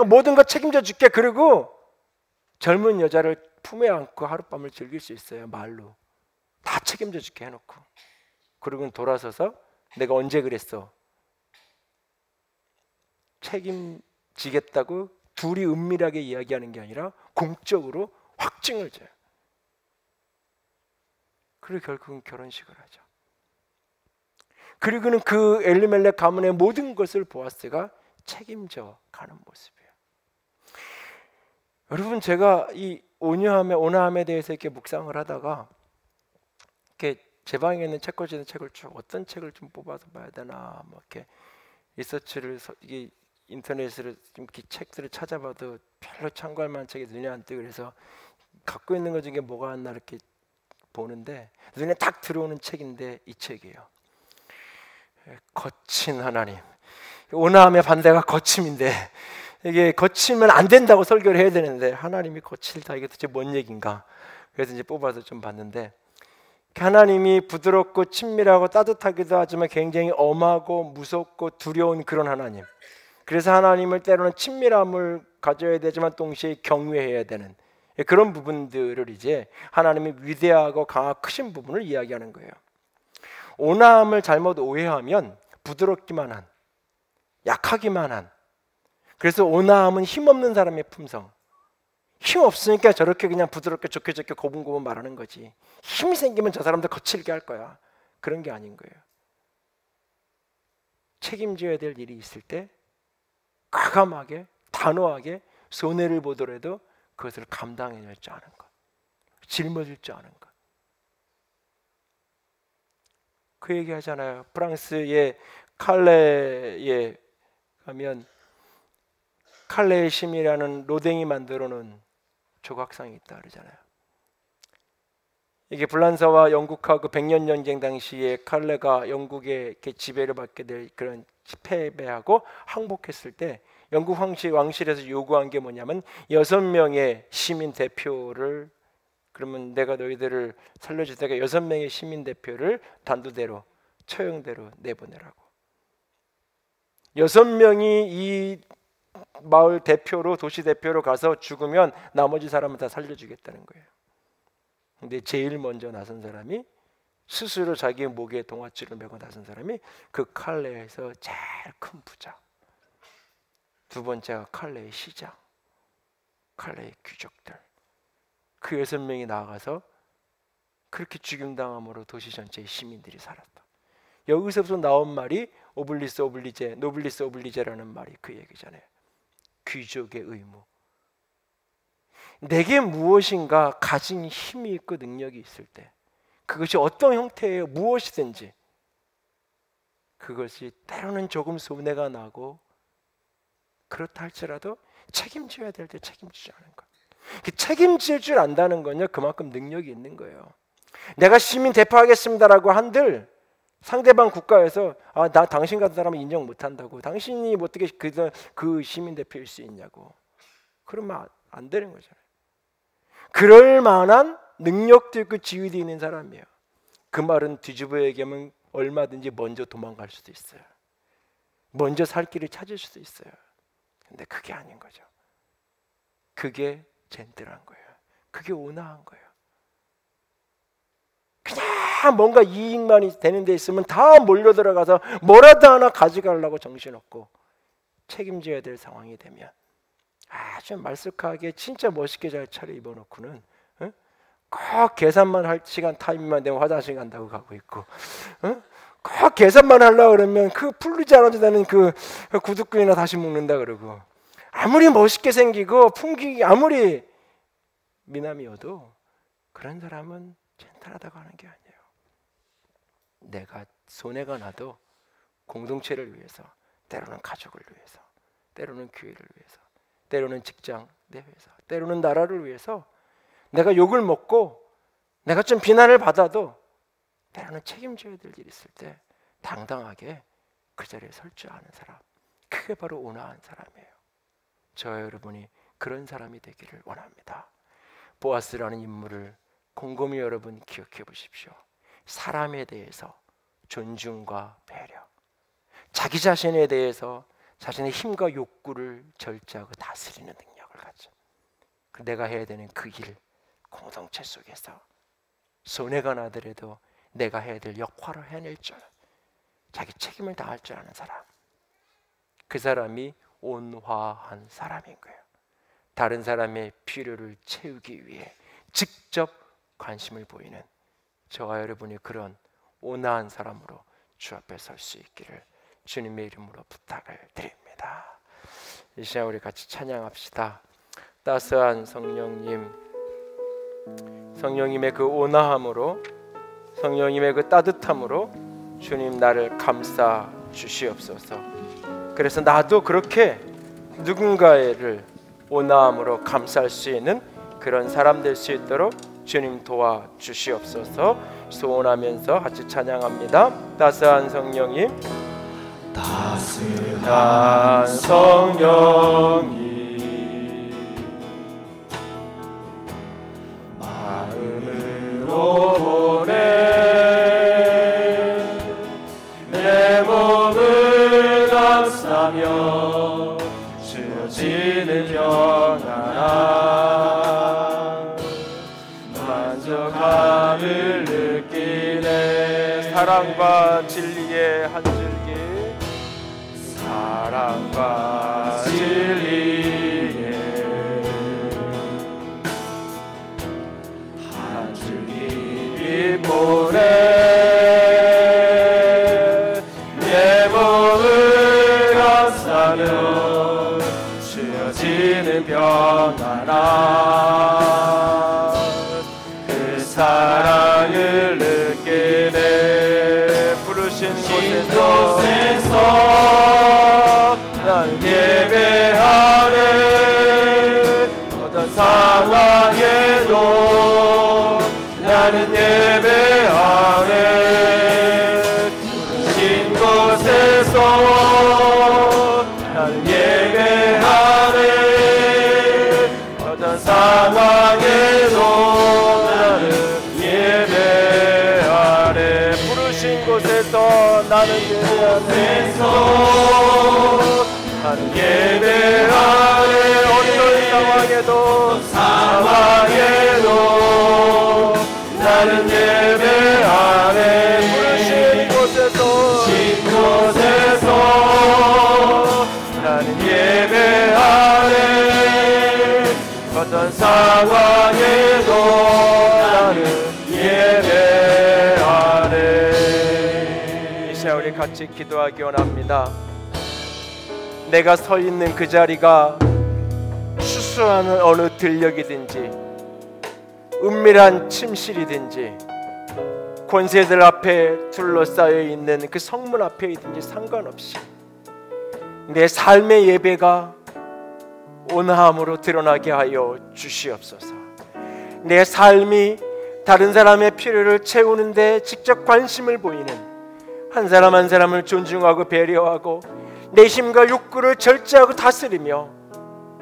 모든 거 책임져 줄게. 그리고 젊은 여자를 품에 안고 하룻밤을 즐길 수 있어요. 말로 다 책임져 줄게 해놓고. 그리고는 돌아서서 내가 언제 그랬어? 책임지겠다고 둘이 은밀하게 이야기하는 게 아니라 공적으로 확증을 줘요. 그리고 결국은 결혼식을 하죠. 그리고는 그 엘리멜렉 가문의 모든 것을 보아스가 책임져 가는 모습이에요. 여러분, 제가 이 온화함에 대해서 이렇게 묵상을 하다가 이렇게 제 방에 있는 책꽂이는 책을 쭉 어떤 책을 좀 뽑아서 봐야 되나 뭐 이렇게 리서치를 이게 인터넷으로 좀 책들을 찾아봐도 별로 참고할 만한 책이 눈에 안 띄고, 그래서 갖고 있는 것 중에 뭐가 하나 이렇게 보는데 눈에 딱 들어오는 책인데 이 책이에요. 거친 하나님. 온화함의 반대가 거침인데 이게 거치면 안 된다고 설교를 해야 되는데 하나님이 거칠다, 이게 도대체 뭔 얘기인가? 그래서 이제 뽑아서 좀 봤는데, 하나님이 부드럽고 친밀하고 따뜻하기도 하지만 굉장히 엄하고 무섭고 두려운 그런 하나님. 그래서 하나님을 때로는 친밀함을 가져야 되지만 동시에 경외해야 되는 그런 부분들을 이제 하나님의 위대하고 강하고 크신 부분을 이야기하는 거예요. 온화함을 잘못 오해하면 부드럽기만 한, 약하기만 한, 그래서 온화함은 힘없는 사람의 품성. 힘 없으니까 저렇게 그냥 부드럽게 좋게 고분고분 말하는 거지. 힘이 생기면 저 사람들 거칠게 할 거야. 그런 게 아닌 거예요. 책임져야 될 일이 있을 때 과감하게 단호하게 손해를 보더라도 그것을 감당해낼 줄 아는 것, 짊어질 줄 아는 것. 그 얘기 하잖아요. 프랑스의 칼레에 가면 칼레의 심이라는 로댕이 만들어 놓은 조각상이 있다 그러잖아요. 이게 불란서와 영국하고 100년 전쟁 당시에 칼레가 영국의 지배를 받게 될 그런 패배하고 항복했을 때 영국 왕실에서 요구한 게 뭐냐면 6명의 시민 대표를, 그러면 내가 너희들을 살려줄 테니까 6명의 시민 대표를 단두대로 처형대로 내보내라고. 6명이 이 마을 대표로, 도시 대표로 가서 죽으면 나머지 사람은 다 살려주겠다는 거예요. 근데 제일 먼저 나선 사람이, 스스로 자기 목에 동아줄을 메고 나선 사람이 그 칼레에서 제일 큰 부자, 두 번째가 칼레의 시장, 칼레의 귀족들, 그 6명이 나가서 그렇게 죽임당함으로 도시 전체의 시민들이 살았다. 여기서부터 나온 말이 오블리스 오블리제, 노블리스 오블리제라는 말이 그 얘기잖아요. 귀족의 의무. 내게 무엇인가 가진 힘이 있고 능력이 있을 때, 그것이 어떤 형태의 무엇이든지 그것이 때로는 조금 손해가 나고 그렇다 할지라도 책임져야 될 때 책임지지 않은 것. 책임질 줄 안다는 건요, 그만큼 능력이 있는 거예요. 내가 시민 대표하겠습니다라고 한들 상대방 국가에서 나 당신 같은 사람은 인정 못한다고, 당신이 어떻게 그 시민 대표일 수 있냐고, 그러면 안 되는 거잖아요. 그럴 만한 능력도 있고 지위도 있는 사람이에요. 그 말은 뒤집어 얘기하면 얼마든지 먼저 도망갈 수도 있어요. 먼저 살 길을 찾을 수도 있어요. 근데 그게 아닌 거죠. 그게 젠틀한 거예요. 그게 온화한 거예요. 그냥 뭔가 이익만 되는 데 있으면 다 몰려 들어가서 뭐라도 하나 가져가려고 정신없고, 책임져야 될 상황이 되면 아주 말쑥하게 진짜 멋있게 잘 차려입어 놓고는 꼭 계산만 할 시간 타임만 되면 화장실 간다고 가고 있고, 꼭 계산만 하려고 그러면 그 풀리지 않아도 되는 그 구두끈이나 다시 묶는다 그러고, 아무리 멋있게 생기고 풍기 아무리 미남이어도 그런 사람은 젠틀하다고 하는 게 아니에요. 내가 손해가 나도 공동체를 위해서, 때로는 가족을 위해서, 때로는 교회를 위해서, 때로는 직장, 내 회사, 때로는 나라를 위해서 내가 욕을 먹고 내가 좀 비난을 받아도 때로는 책임져야 될 일이 있을 때 당당하게 그 자리에 설 줄 아는 사람, 그게 바로 온화한 사람이에요. 저와 여러분이 그런 사람이 되기를 원합니다. 보아스라는 인물을 곰곰이 여러분 기억해 보십시오. 사람에 대해서 존중과 배려, 자기 자신에 대해서 자신의 힘과 욕구를 절제하고 다스리는 능력을 가져. 내가 해야 되는 그 일, 공동체 속에서 손해가 나더라도 내가 해야 될 역할을 해낼 줄, 자기 책임을 다할 줄 아는 사람, 그 사람이 온화한 사람인 거예요. 다른 사람의 필요를 채우기 위해 직접 관심을 보이는 저와 여러분이 그런 온화한 사람으로 주 앞에 설 수 있기를 주님의 이름으로 부탁을 드립니다. 이 시간 우리 같이 찬양합시다. 따스한 성령님, 성령님의 그 온화함으로, 성령님의 그 따뜻함으로 주님 나를 감싸 주시옵소서. 그래서 나도 그렇게 누군가를 온화함으로 감쌀 수 있는 그런 사람 될 수 있도록 주님 도와 주시옵소서. 소원하면서 같이 찬양합니다. 따스한 성령님, 따스한 성령님, 마음 하며 주어지는 평안함 만족함을 느끼네. 사랑과 진리의 한 줄기, 사랑과 진리의 한 줄기 빛보내 내 몸을 감싸며 주어지는 평안함 그 사랑을 느끼네. 부르신 곳에서 난 예배하네. 어떤 상황에도 나는 예배하네. 부르신 곳에서 나는 예배하네. 어떤 상황에도 나는 예배하네. 부르신 곳에서 나는 예배하네. 나는 예배하네. 어떤 상황에도 나는 예배하네. 부르신 곳에서 나는 예배하네. 어떤 상황에도 나는 예배하네. 이 시간 우리 같이 기도하기 원합니다. 내가 서 있는 그 자리가 수수한 어느 들녘이든지 은밀한 침실이든지 권세들 앞에 둘러싸여 있는 그 성문 앞에이든지 상관없이 내 삶의 예배가 온화함으로 드러나게 하여 주시옵소서. 내 삶이 다른 사람의 필요를 채우는데 직접 관심을 보이는, 한 사람 한 사람을 존중하고 배려하고 내 힘과 욕구를 절제하고 다스리며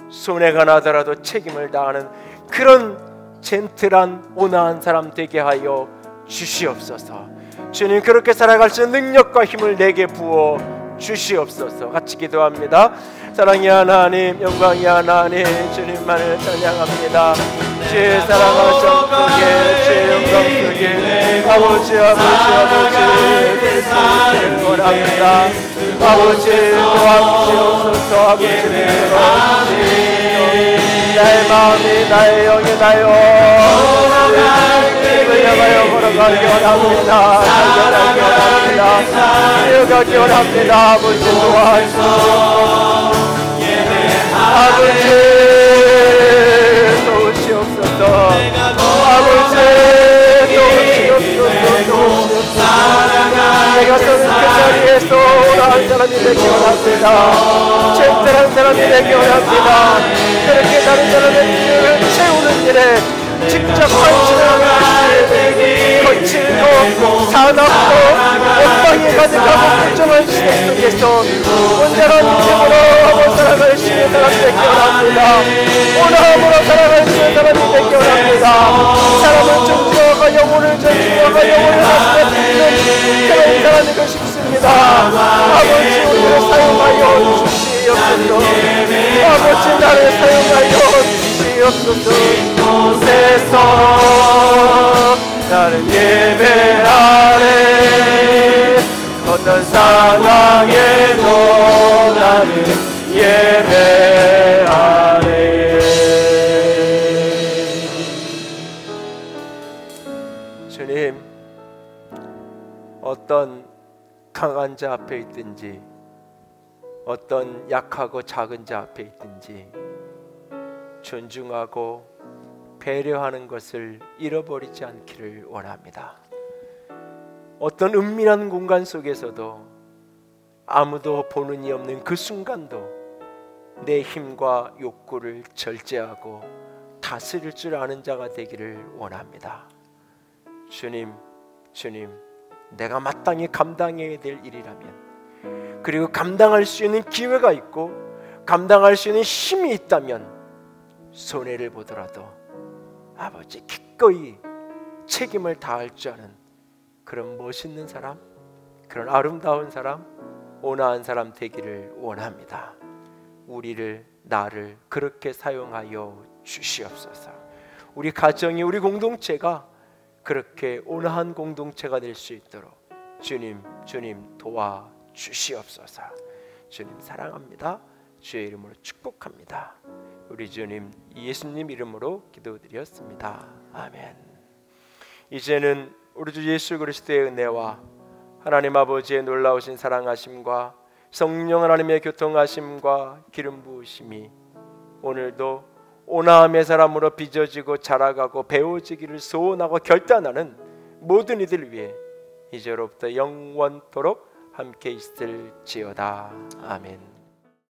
손해가 나더라도 책임을 다하는 그런 젠틀한 온화한 사람 되게 하여 주시옵소서. 주님, 그렇게 살아갈 수 있는 능력과 힘을 내게 부어 주시옵소서. 같이 기도합니다. 사랑의 하나님, 영광의 하나님, 주님만을 찬양합니다. 주의 사랑하심 속에, 주의 영광 속에 아버지 원합니다. 아버지 도와주시옵소서. 아버지 나의 마음이, 나의 영이, 나의 힘을 향하여 걸어가기 원합니다. 달려가기 원합니다. 뛰어가기 원합니다. 아버지 도와주시옵소서. 아버지 도우시옵소서. 아버지 도우시옵소서. 내가 서는 그 자리에서 오라한 사람이 되기 원합니다. 젠틀한 사람이 되기 원합니다. 그렇게 다른 사람의 필요를 채우는 일에 직접 관심을 하는 거칠고 사납고 원망이 가득하고 불정한 시대 속에서 온전한 힘으로 살아갈 수 있는 사람이 되기 원합니다. 온화함으로 살아갈 수 있는 사람이 되기 원합니다. 사람을 존중하고 영혼을 존중하고 영혼을 하시는 그런 사람이고 싶습니다. 아버지, 우리를 사용하여 주시옵소서. 아버지, 나를 사용하여 주시옵소서. 곳에서 나는 예배하네. 어떤 상황에도 나는 예배하네. 주님, 어떤 강한 자 앞에 있든지 어떤 약하고 작은 자 앞에 있든지 존중하고 배려하는 것을 잃어버리지 않기를 원합니다. 어떤 은밀한 공간 속에서도 아무도 보는 이 없는 그 순간도 내 힘과 욕구를 절제하고 다스릴 줄 아는 자가 되기를 원합니다. 주님, 내가 마땅히 감당해야 될 일이라면, 그리고 감당할 수 있는 기회가 있고 감당할 수 있는 힘이 있다면 손해를 보더라도 아버지 기꺼이 책임을 다할 줄 아는 그런 멋있는 사람, 그런 아름다운 사람, 온화한 사람 되기를 원합니다. 우리를, 나를 그렇게 사용하여 주시옵소서. 우리 가정이, 우리 공동체가 그렇게 온화한 공동체가 될 수 있도록 주님 도와주시옵소서. 주님 사랑합니다. 주의 이름으로 축복합니다. 우리 주님 예수님 이름으로 기도드렸습니다. 아멘. 이제는 우리 주 예수 그리스도의 은혜와 하나님 아버지의 놀라우신 사랑하심과 성령 하나님의 교통하심과 기름 부으심이 오늘도 온화함의 사람으로 빚어지고 자라가고 배워지기를 소원하고 결단하는 모든 이들 위해 이제로부터 영원토록 함께 있을지어다. 아멘.